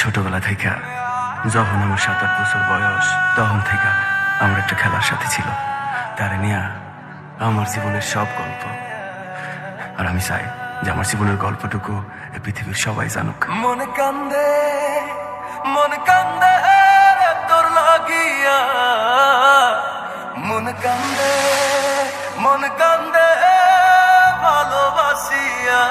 ছোটবেলা থেকে যখন আমার 7-8 বছর বয়স তখন থেকে আমার একটা খেলার সাথে ছিল। তারে নিয়ে আমার জীবনের সব গল্প। আর আমি চাই যে আমার জীবনের গল্পটুকু এই পৃথিবীর সবাই জানুক। মন কান্দে রে তোর লাগিয়া, মন কান্দে ভালোবাসিয়া।